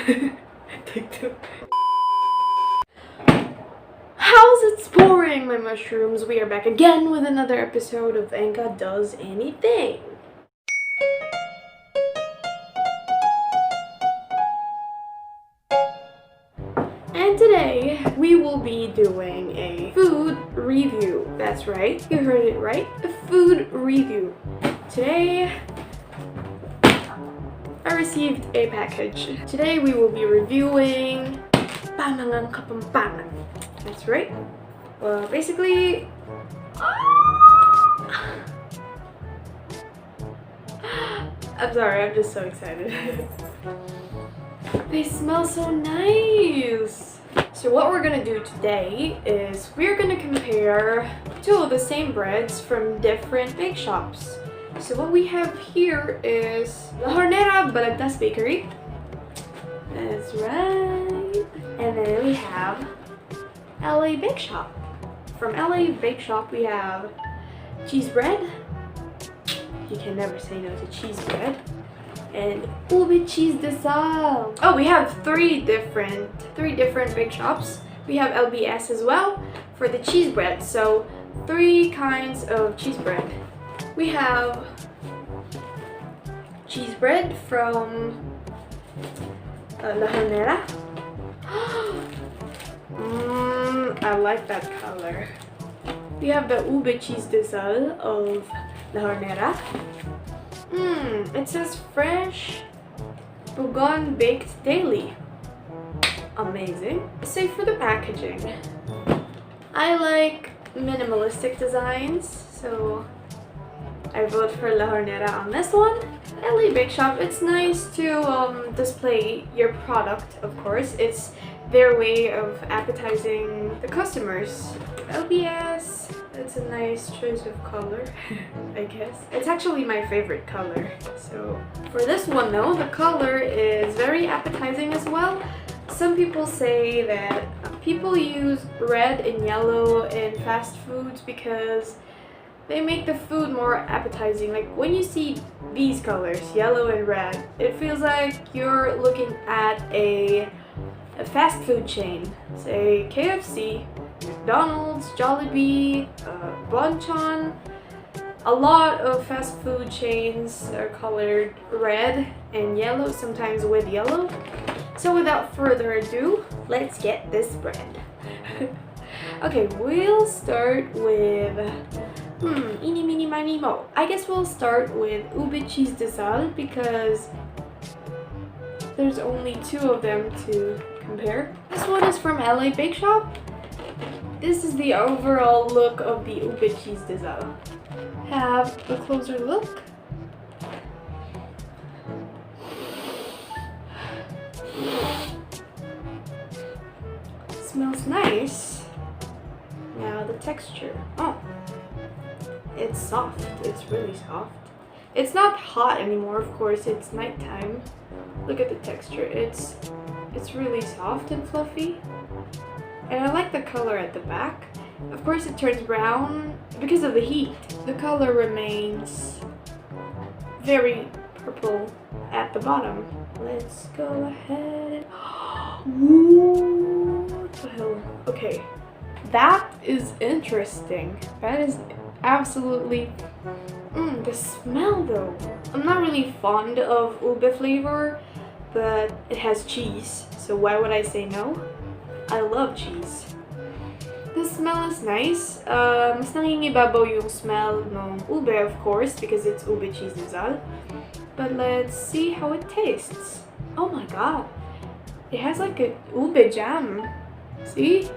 Take two. How's it sporing, my mushrooms? We are back again with another episode of Enka Does Anything. And today we will be doing a food review. That's right, you heard it right, a food review. Today I received a package. Today we will be reviewing Kapampangan. That's right. Well, basically, I'm sorry, I'm just so excited. They smell so nice. So what we're gonna do today is we're gonna compare two of the same breads from different bake shops. So what we have here is the Harnetta Ube bakery. That's right. And then we have LA Bake Shop. From LA Bake Shop we have cheese bread. You can never say no to cheese bread. And Ube cheese de sal. Oh, we have three different bake shops. We have LBS as well for the cheese bread. So 3 kinds of cheese bread. We have cheese bread from La Harnetta. I like that color. We have the Ube cheese de sal of La Harnetta. It says fresh, Bougon baked daily. Amazing. Save for the packaging. I like minimalistic designs, so I vote for La Harnetta on this one. LA Bake Shop, it's nice to display your product, of course. It's their way of appetizing the customers. LBS, it's a nice choice of color, I guess. It's actually my favorite color. So for this one though, the color is very appetizing as well. Some people say that people use red and yellow in fast foods because they make the food more appetizing. Like when you see these colors, yellow and red, it feels like you're looking at a fast food chain. Say KFC, McDonald's, Jollibee, Bonchon. A lot of fast food chains are colored red and yellow, sometimes with yellow. So without further ado, let's get this bread. Okay, we'll start with eeny, meeny, miny, mo. I guess we'll start with Ube cheese de sal because there's only 2 of them to compare. This one is from LA Bake Shop. This is the overall look of the Ube cheese de sal. Have a closer look. Smells nice. Now the texture. Oh, it's soft. It's really soft. It's not hot anymore, of course. It's nighttime. Look at the texture. It's really soft and fluffy. And I like the color at the back. Of course it turns brown because of the heat. The color remains very purple at the bottom. Let's go ahead and what the hell? Okay. That is interesting. That is absolutely the smell though. I'm not really fond of ube flavor, but it has cheese, so why would I say no? I love cheese. The smell is nice. Mas nangingibabaw yung smell ng ube, of course, because it's ube cheese de sal. But let's see how it tastes. Oh my god. It has like a ube jam. See?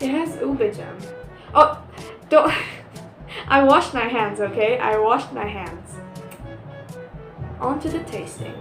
It has ube jam. Oh, don't. I washed my hands, okay? I washed my hands. On to the tasting.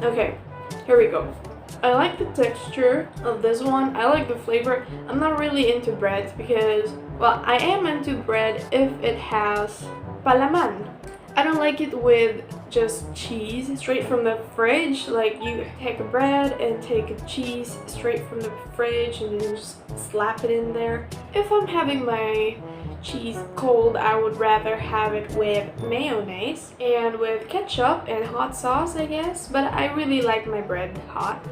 Okay, here we go. I like the texture of this one. I like the flavor. I'm not really into breads because, well, I am into bread if it has palaman. I don't like it with just cheese straight from the fridge. Like you take a bread and take a cheese straight from the fridge and then just slap it in there. If I'm having my cheese cold, I would rather have it with mayonnaise and with ketchup and hot sauce, I guess. But I really like my bread hot.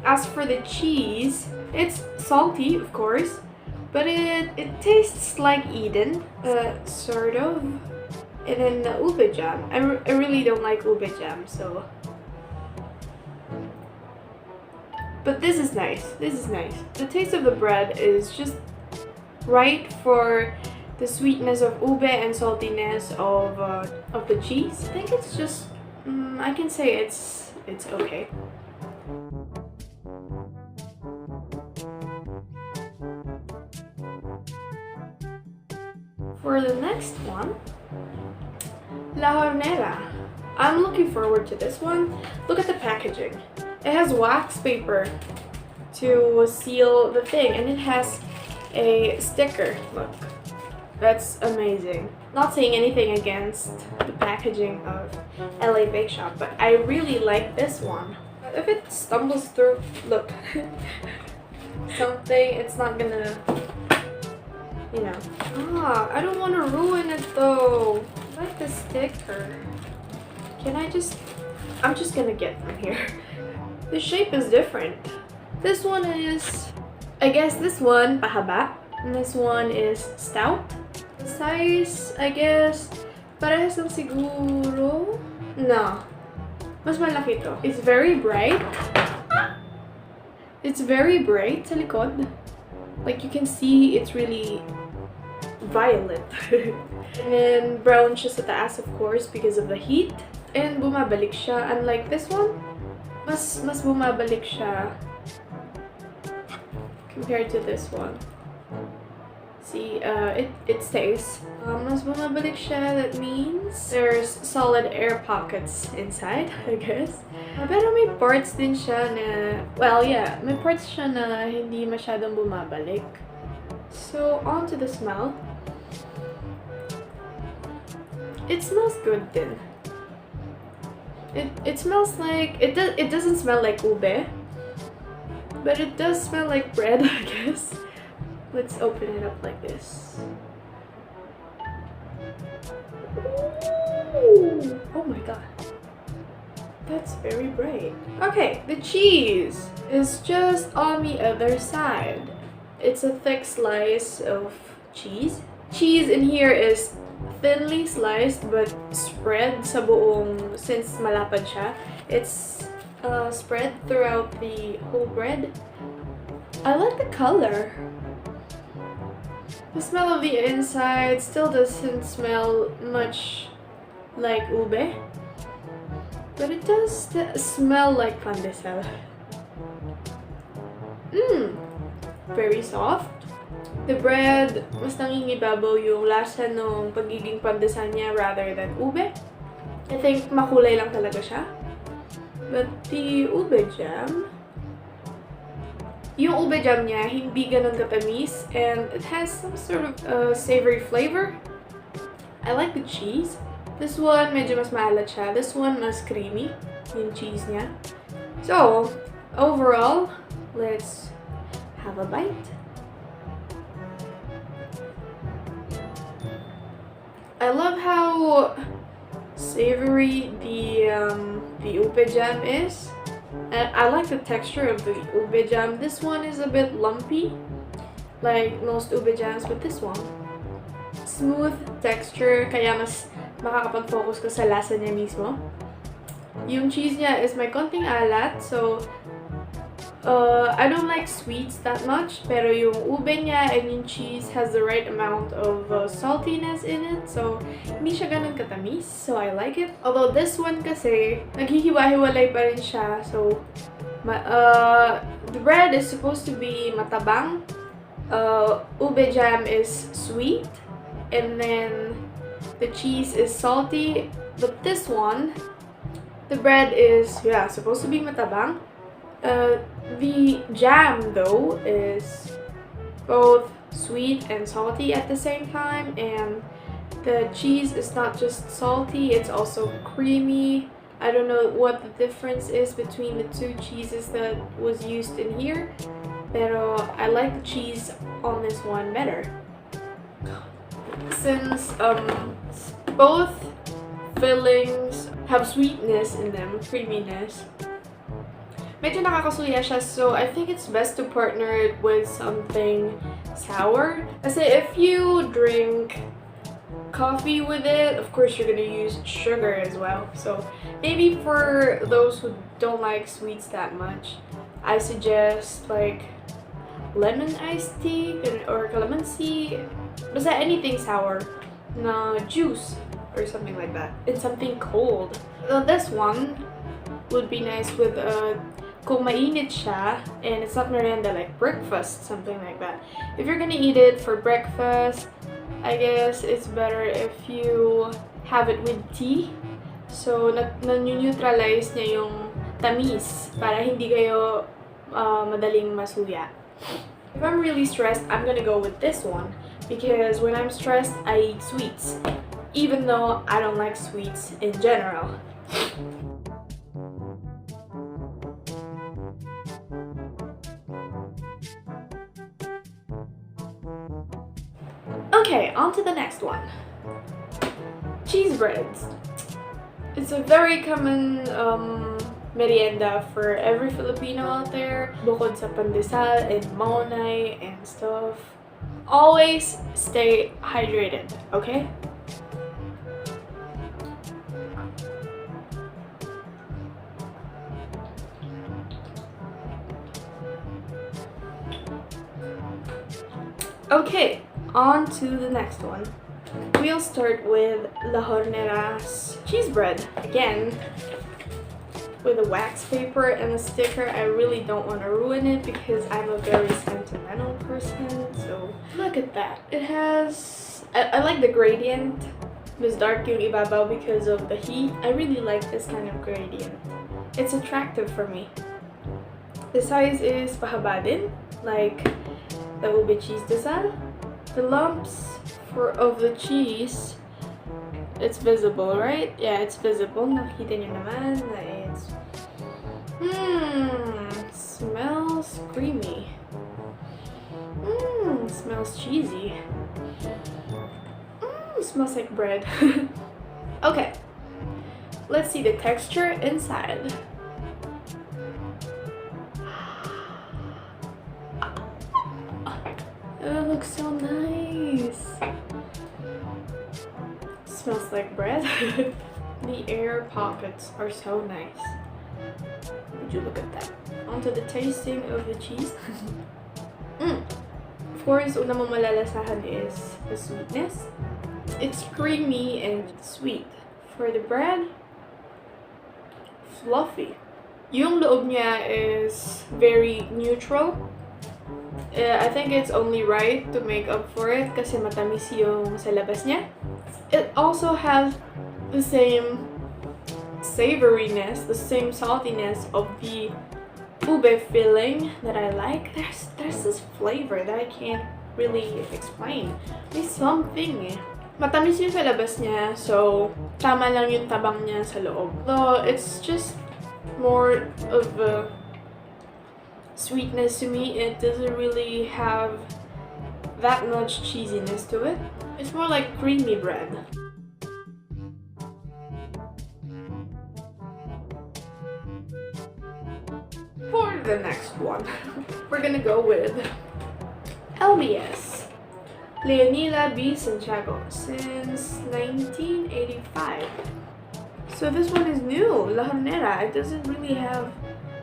As for the cheese, it's salty, of course, but it tastes like Eden, sort of. And then the ube jam. I really don't like ube jam, so. But this is nice. This is nice. The taste of the bread is just right for the sweetness of ube and saltiness of the cheese. I think it's just. I can say it's okay. For the next one, La Harnetta. I'm looking forward to this one. Look at the packaging. It has wax paper to seal the thing, and it has a sticker. Look, that's amazing. Not saying anything against the packaging of LA Bakeshop, but I really like this one. If it stumbles through, look, something, it's not gonna, you know. I don't want to ruin it though. I like the sticker. I'm just gonna get from here. The shape is different. This one is, I guess this one, pahaba. And this one is stout. The size, I guess, parehas lang siguro. No. Mas malaki to. It's very bright. It's very bright sa likod. Like you can see, it's really violet. And then brown siya sa taas, of course, because of the heat. And bumabalik siya. Unlike this one, mas bumabalik siya compared to this one. See, it stays. Mas bumabalik siya, that means there's solid air pockets inside, I guess. Pero may parts din siya na, well, yeah, may parts siya na hindi masyadong bumabalik. So, on to the smell. It smells good din. It smells like, it doesn't smell like ube, but it does smell like bread, I guess. Let's open it up like this. Ooh, oh my god. That's very bright. Okay, the cheese is just on the other side. It's a thick slice of cheese. Cheese in here is thinly sliced but spread sa buong, since malapad siya. It's spread throughout the whole bread. I like the color. The smell of the inside still doesn't smell much like ube, but it does smell like pandesal. Very soft. The bread, mas nangingibabaw yung lasa ng pagiging pandesal niya rather than ube. I think makulay lang talaga siya. But the ube jam, yung ube jam niya, hindi ganun katamis, and it has some sort of savory flavor. I like the cheese. This one, medyo mas maalat siya. This one, mas creamy, yung cheese niya. So, overall, let's have a bite. I love how savory the ube jam is. And I like the texture of the ube jam. This one is a bit lumpy, like most ube jams, but this one, smooth texture, kaya mas makakapag-focus ka sa lasa niya mismo. Yung cheese niya is may konting alat, so I don't like sweets that much, pero yung ube niya and yung cheese has the right amount of saltiness in it, so hindi siya ganun katamis, so I like it. Although this one kasi, naghihiwa-hiwalay pa rin siya, so the bread is supposed to be matabang, ube jam is sweet, and then the cheese is salty, but this one, the bread is, yeah, supposed to be matabang. The jam though is both sweet and salty at the same time, and the cheese is not just salty, it's also creamy. I don't know what the difference is between the two cheeses that was used in here, pero I like the cheese on this one better. since both fillings have sweetness in them, creaminess, medyo nakakasuya siya, so I think it's best to partner it with something sour. Kasi if you drink coffee with it, of course you're gonna use sugar as well. So maybe for those who don't like sweets that much, I suggest like lemon iced tea or calamansi, basta anything sour na juice or something like that. It's something cold. This one would be nice with kung mainit siya and it's not merienda, like breakfast, something like that. If you're gonna eat it for breakfast, I guess it's better if you have it with tea. So, nanyu-neutralize niya yung tamis para hindi kayo madaling masuya. If I'm really stressed, I'm gonna go with this one because when I'm stressed, I eat sweets, even though I don't like sweets in general. Okay, on to the next one. Cheese breads. It's a very common merienda for every Filipino out there. Bukod sa pandesal and maunay and stuff. Always stay hydrated, okay? Okay, on to the next one. We'll start with La Harnetta's cheese bread. Again, with a wax paper and a sticker. I really don't want to ruin it because I'm a very sentimental person. So look at that. It has, I like the gradient. Mas dark yung ibabaw because of the heat. I really like this kind of gradient. It's attractive for me. The size is pahaba din, like the ube cheese desal. The lumps of the cheese, it's visible, right? Yeah, it's visible. Nakita niyo naman na it's smells creamy. Smells cheesy. Smells like bread. Okay, let's see the texture inside. It looks so nice. Smells like bread. The air pockets are so nice. Would you look at that? Onto the tasting of the cheese. Of course, una mong malalasahan is the sweetness. It's creamy and sweet. For the bread, fluffy. Yung loob niya is very neutral. I think it's only right to make up for it kasi matamis yung sa labas niya. It also has the same savoriness, the same saltiness of the ube filling that I like. There's this flavor that I can't really explain. There's something. Matamis yung sa labas niya, so tama lang yung tabang niya sa loob. Though it's just more of a sweetness to me. It doesn't really have that much cheesiness to it. It's more like creamy bread. For the next one, we're gonna go with LBS. Leonila B. Santiago since 1985. So this one is new, La Harnetta. It doesn't really have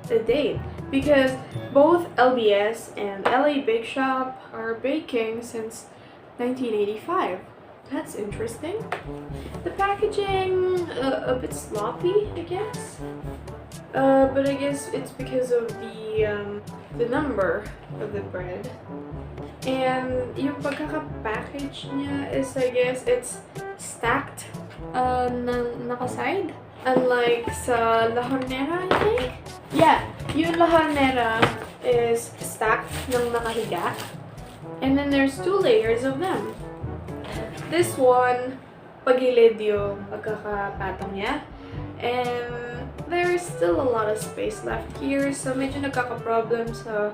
the date because both LBS and LA Bake Shop are baking since 1985. That's interesting. The packaging a bit sloppy, I guess. But I guess it's because of the number of the bread. And yung pagkaka-package niya is, I guess, it's stacked nakaside. Unlike sa La Harnetta, I think. Yeah, yung La Harnetta is stacked ng nakahiga. And then there's 2 layers of them. This one, pagilid yung pagkakapatong niya. And there's still a lot of space left here. So medyo nagkaka-problem sa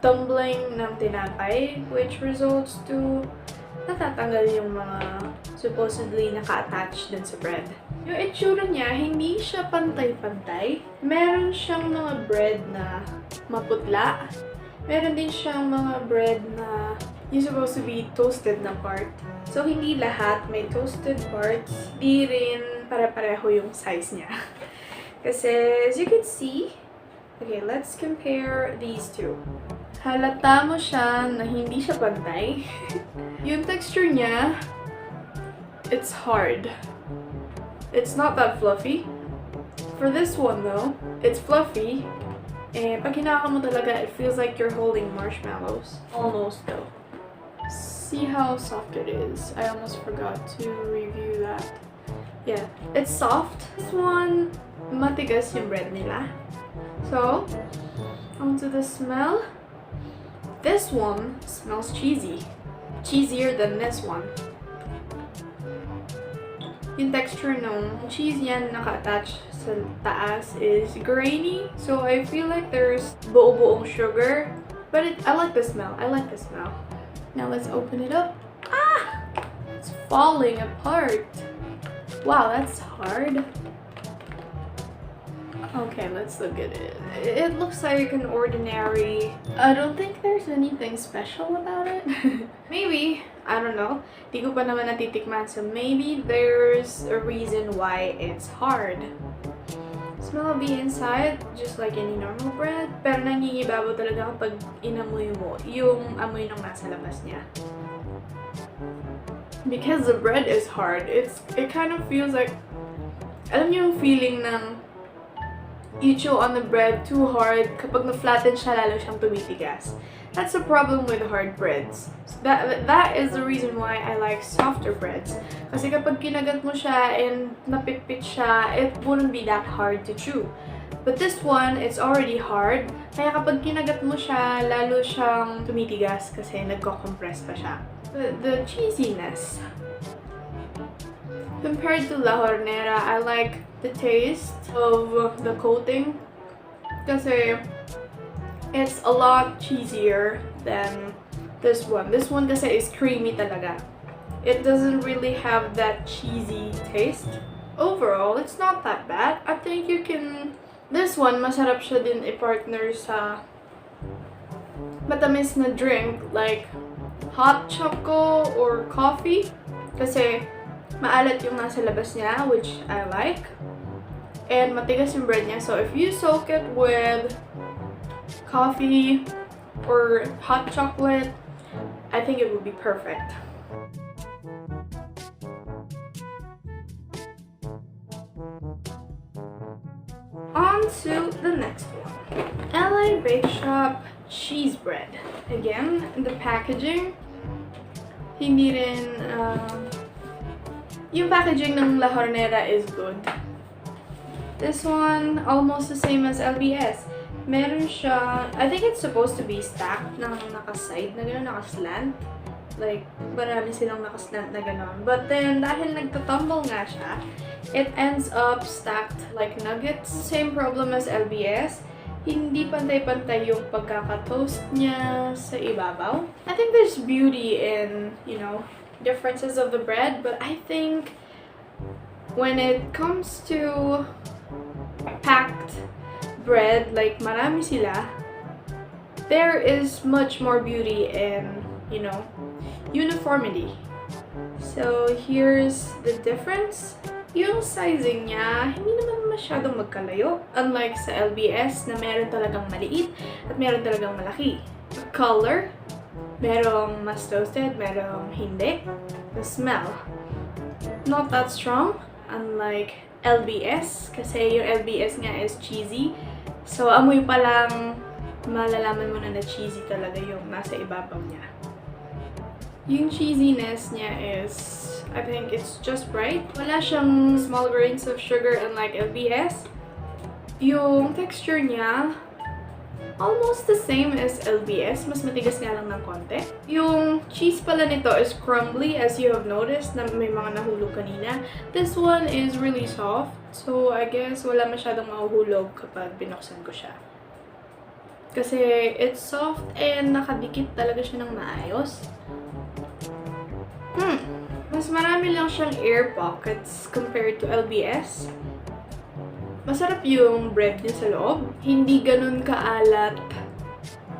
tumbling ng tinapay, which results to natatanggal yung mga supposedly naka-attach dun sa bread. Yung itsura niya, hindi siya pantay-pantay. Meron siyang mga bread na maputla. Meron din siyang mga bread na yung supposed to be toasted na part. So, hindi lahat may toasted parts. Di rin pare-pareho yung size niya. Kasi, as you can see, okay, let's compare these two. Halata mo siya na hindi siya pantay. Yung texture niya, it's hard. It's not that fluffy. For this one though, it's fluffy. And pag hinaka mo talaga, it feels like you're holding marshmallows. Almost though. See how soft it is. I almost forgot to review that. Yeah, it's soft. This one, matigas yung bread nila. So, onto the smell. This one smells cheesy. Cheesier than this one. Yung texture nung cheese yan naka-attach sa taas is grainy. So I feel like there's buo-buong sugar. But I like the smell. I like the smell. Now let's open it up. Ah! It's falling apart. Wow, that's hard. Okay, let's look at it. It looks like an ordinary... I don't think there's anything special about it. Maybe. I don't know. Di ko pa naman natitikman. So maybe there's a reason why it's hard. Smell the inside, just like any normal bread. Pero nangingibabaw talaga kapag inamoy mo yung amoy nung nasa labas niya. Because the bread is hard, it kind of feels like... Alam niyo yung feeling ng you chew on the bread too hard, kapag na-flatten siya, lalo siyang tumitigas. That's the problem with hard breads. So that is the reason why I like softer breads. Kasi kapag kinagat mo siya and napitpit siya, it wouldn't be that hard to chew. But this one, it's already hard. Kaya kapag kinagat mo siya, lalo siyang tumitigas kasi nagko-compress pa siya. The cheesiness. Compared to La Hornera, I like the taste of the coating kasi it's a lot cheesier than this one. This one kasi is creamy talaga. It doesn't really have that cheesy taste. Overall, it's not that bad. I think you can... This one, masarap siya din i-partner sa matamis na drink like hot choco or coffee. Kasi maalat yung nasa labas niya, which I like. And matigas yung bread niya. So if you soak it with coffee or hot chocolate, I think it would be perfect. On to the next one. LA Bakeshop cheese bread. Again, the packaging, hindi rin, yung packaging ng La Hornera is good. This one, almost the same as LBS. Meron siya, I think it's supposed to be stacked ng naka-side na gano'n, naka-slant. Like, marami silang naka-slant na gano'n. But then, dahil nagtatumble nga siya, it ends up stacked like nuggets. Same problem as LBS. Hindi pantay-pantay yung pagkaka-toast niya sa ibabaw. I think there's beauty in, you know, differences of the bread, but I think when it comes to packed bread, like marami sila, there is much more beauty in, you know, uniformity. So here's the difference. Yung sizing niya, hindi naman masyadong magkalayo. Unlike sa LBS na meron talagang maliit at meron talagang malaki. The color, merong mas toasted, merong hindi. The smell, not that strong. Unlike LBS, kasi yung LBS nga is cheesy. So, amoy pa lang, malalaman mo na cheesy talaga yung nasa ibabaw niya. Yung cheesiness niya is, I think it's just right. Wala siyang small grains of sugar unlike LBS. Yung texture niya, almost the same as LBS. Mas matigas nga lang ng konti. Yung cheese pala nito is crumbly, as you have noticed na may mga nahulog kanina. This one is really soft. So, I guess wala masyadong mahuhulog kapag binuksan ko siya. Kasi it's soft and nakadikit talaga siya ng maayos. Mas marami lang siyang air pockets compared to LBS. Masarap yung bread niya sa loob. Hindi ganun kaalat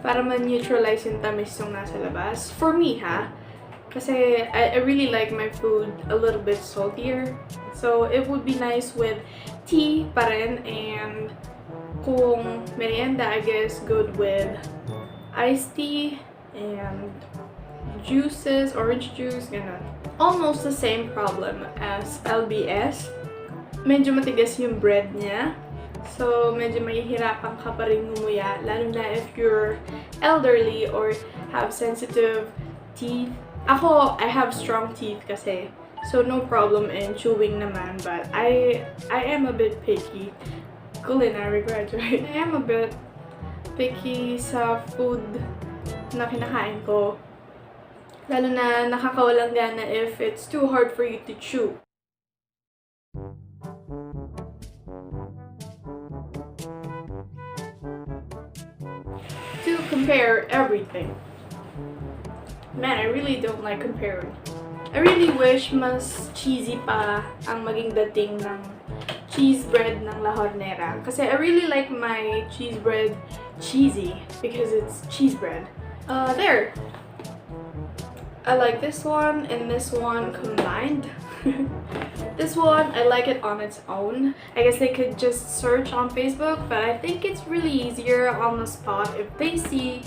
para ma-neutralize yung tamis yung nasa labas. For me, ha? Kasi I really like my food a little bit saltier. So, it would be nice with tea pa rin. And kung merienda, I guess, good with iced tea and juices, orange juice, ganun. Almost the same problem as LBS. Medyo matigas yung bread niya. So, medyo mahihirapan ka pa rin ngumuya, lalo na if you're elderly or have sensitive teeth. Ako, I have strong teeth kasi, so no problem in chewing naman, but I am a bit picky. Culinary graduate. I am a bit picky sa food na kinakain ko. Lalo na nakakawalang gana if it's too hard for you to chew. To compare everything. Man, I really don't like comparing. I really wish mas cheesy pa ang maging dating ng cheese bread ng La Harnetta. Kasi I really like my cheese bread cheesy because it's cheese bread. There. I like this one and this one combined. This one, I like it on its own. I guess they could just search on Facebook, but I think it's really easier on the spot if they see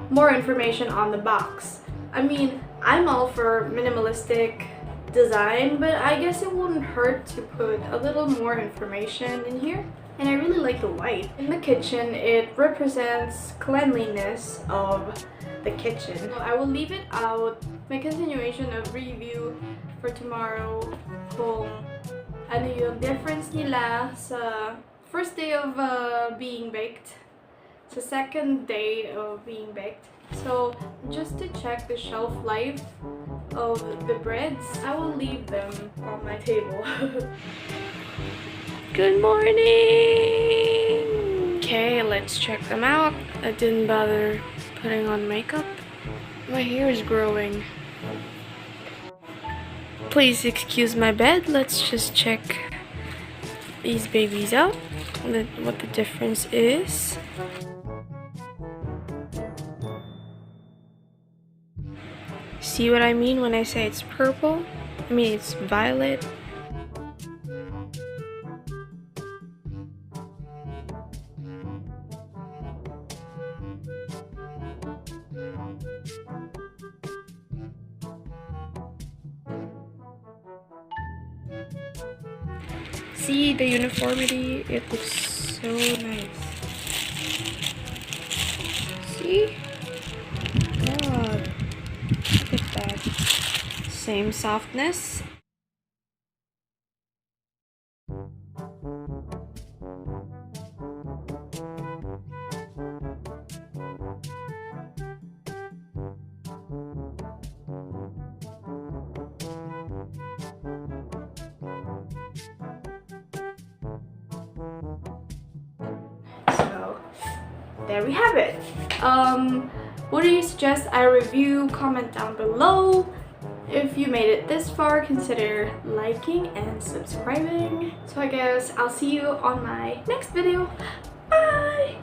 more information on the box. I mean, I'm all for minimalistic design, but I guess it wouldn't hurt to put a little more information in here. And I really like the white. In the kitchen, it represents cleanliness of the kitchen. So I will leave it out. My continuation of review for tomorrow kung ano yung difference nila sa first day of being baked, sa second day of being baked. So, just to check the shelf life of the breads, I will leave them on my table. Good morning! Okay, let's check them out. I didn't bother putting on makeup. My hair is growing. Please excuse my bed. Let's just check these babies out. What the difference is. See what I mean when I say it's purple? I mean it's violet. See the uniformity? It looks so nice. See? God. Look at that. Same softness. So, there we have it. What do you suggest I review? Comment down below. If you made it this far, consider liking and subscribing. So I guess I'll see you on my next video. Bye!